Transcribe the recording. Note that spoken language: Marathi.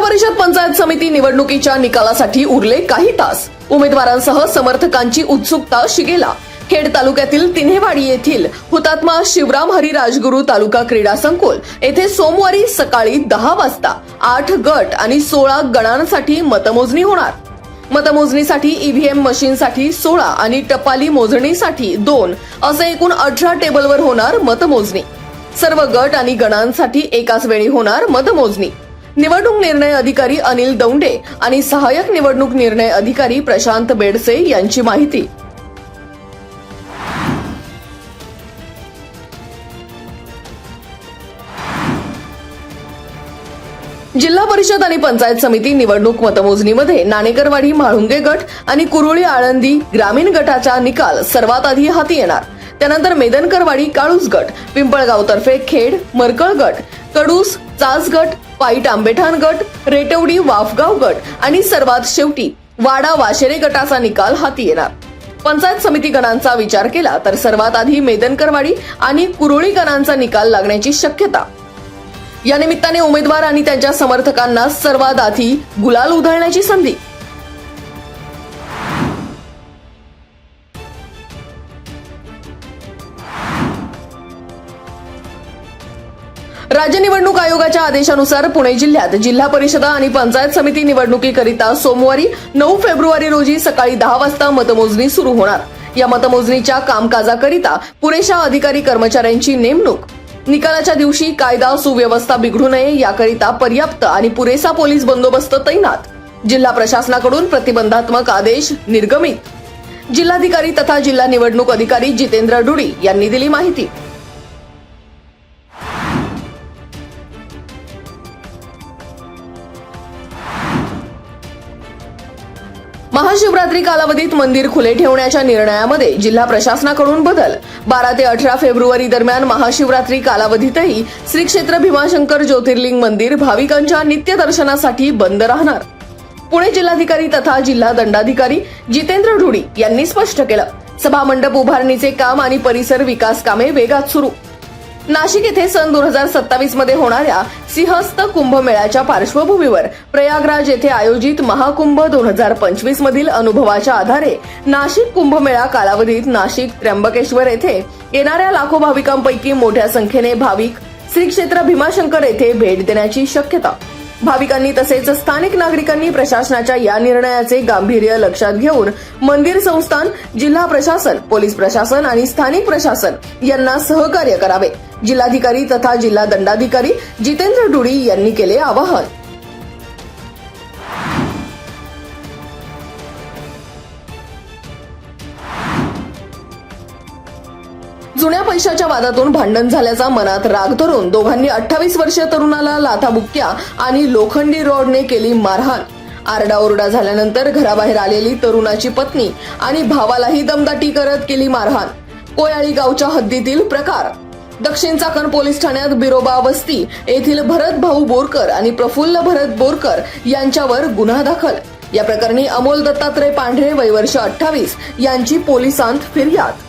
परिषद पंचायत समिती निवडणुकीच्या निकालासाठी उरले काही तास. उमेदवारांसह समर्थकांची उत्सुकता शिगेला. खेड तालुक्यातील तिन्हेवाडी येथील हुतात्मा शिवराम हरी राजगुरू तालुका क्रीडा संकुल येथे सोमवारी सकाळी 10 वाजता 8 गट आणि 16 गणांसाठी मतमोजणी होणार. मतमोजणीसाठी ईव्हीएम मशीनसाठी 16 आणि टपाली मोजणीसाठी 2 असे एकूण 18 टेबलवर होणार मतमोजणी. सर्व गट आणि गणांसाठी एकाच वेळी होणार मतमोजणी. निवडणूक निर्णय अधिकारी अनिल दौंडे आणि सहाय्यक निवडणूक निर्णय अधिकारी प्रशांत बेडसे यांची माहिती. जिल्हा परिषद आणि पंचायत समिती निवडणूक मतमोजणीमध्ये नाणेकरवाडी म्हाळुंगे गट आणि कुरुळी आळंदी ग्रामीण गटाचा निकाल सर्वात आधी हाती येणार. त्यानंतर मेदनकरवाडी काळूस गट, पिंपळगावतर्फे खेड मरकळ गट, कडूस चास गट, पाईट आंबेठाण गट, रेटवडी वाफगाव गट आणि सर्वात शेवटी वाडा वाशेरे गटाचा निकाल हाती येणार. पंचायत समिती गणांचा विचार केला तर सर्वात आधी मेदनकरवाडी आणि कुरुळी गणांचा निकाल लागण्याची शक्यता. या निमित्ताने उमेदवार आणि त्यांच्या समर्थकांना सर्वात आधी गुलाल उधळण्याची संधी. राज्य निवडणूक आयोगाच्या आदेशानुसार पुणे जिल्ह्यात जिल्हा परिषद आणि पंचायत समिती निवडणुकीकरिता सोमवारी 9 फेब्रुवारी रोजी सकाळी 10 वाजता मतमोजणी सुरू होणार. या मतमोजणीच्या कामकाजाकरिता पुरेशा अधिकारी कर्मचाऱ्यांची नेमणूक. निकालाच्या दिवशी कायदा सुव्यवस्था बिघडू नये याकरिता पर्याप्त आणि पुरेसा पोलीस बंदोबस्त तैनात. जिल्हा प्रशासनाकडून प्रतिबंधात्मक आदेश निर्गमित. जिल्हाधिकारी तथा जिल्हा निवडणूक अधिकारी जितेंद्र डुडी यांनी दिली माहिती. महाशिवरात्री कालावधीत मंदिर खुले ठेवण्याच्या निर्णयामध्ये जिल्हा प्रशासनाकडून बदल. 12 ते 18 फेब्रुवारी दरम्यान महाशिवरात्री कालावधीतही श्री क्षेत्र भीमाशंकर ज्योतिर्लिंग मंदिर भाविकांच्या नित्यदर्शनासाठी बंद राहणार. पुणे जिल्हाधिकारी तथा जिल्हा दंडाधिकारी जितेंद्र डुडी यांनी स्पष्ट केलं. सभामंडप उभारणीचे काम आणि परिसर विकास कामे वेगात सुरू. नाशिक येथे सन 2027 मध्ये होणाऱ्या सिंहस्थ कुंभमेळ्याच्या पार्श्वभूमीवर प्रयागराज येथे आयोजित महाकुंभ 2025 मधील अनुभवाच्या आधारे नाशिक कुंभमेळा कालावधीत नाशिक त्र्यंबकेश्वर येथे येणाऱ्या लाखो भाविकांपैकी मोठ्या संख्येने भाविक श्री क्षेत्र भीमाशंकर येथे भेट देण्याची शक्यता. भाविकांनी तसेच स्थानिक नागरिकांनी प्रशासनाच्या या निर्णयाचे गांभीर्य लक्षात घेऊन मंदिर संस्थान, जिल्हा प्रशासन, पोलीस प्रशासन आणि स्थानिक प्रशासन यांना सहकार्य करावे. जिल्हाधिकारी तथा जिल्हा दंडाधिकारी जितेंद्र डुडी यांनी केले आवाहन. जुन्या पैशाच्या वादातून भांडण झाल्याचा मनात राग धरून दोघांनी 28 वर्षीय तरुणाला लाथाबुक्क्या आणि लोखंडी रॉडने केली मारहाण. आरडाओरडा झाल्यानंतर घराबाहेर आलेली तरुणाची पत्नी आणि भावालाही दमदाटी करत केली मारहाण. कोयाळी गावच्या हद्दीतील प्रकार. दक्षिण चाकण पोलीस ठाण्यात बिरोबा वस्ती येथील भरत भाऊ बोरकर आणि प्रफुल्ल भरत बोरकर यांच्यावर गुन्हा दाखल. या प्रकरणी अमोल दत्तात्रय पांढरे वय वर्ष 28 यांची पोलिसांत फिर्याद.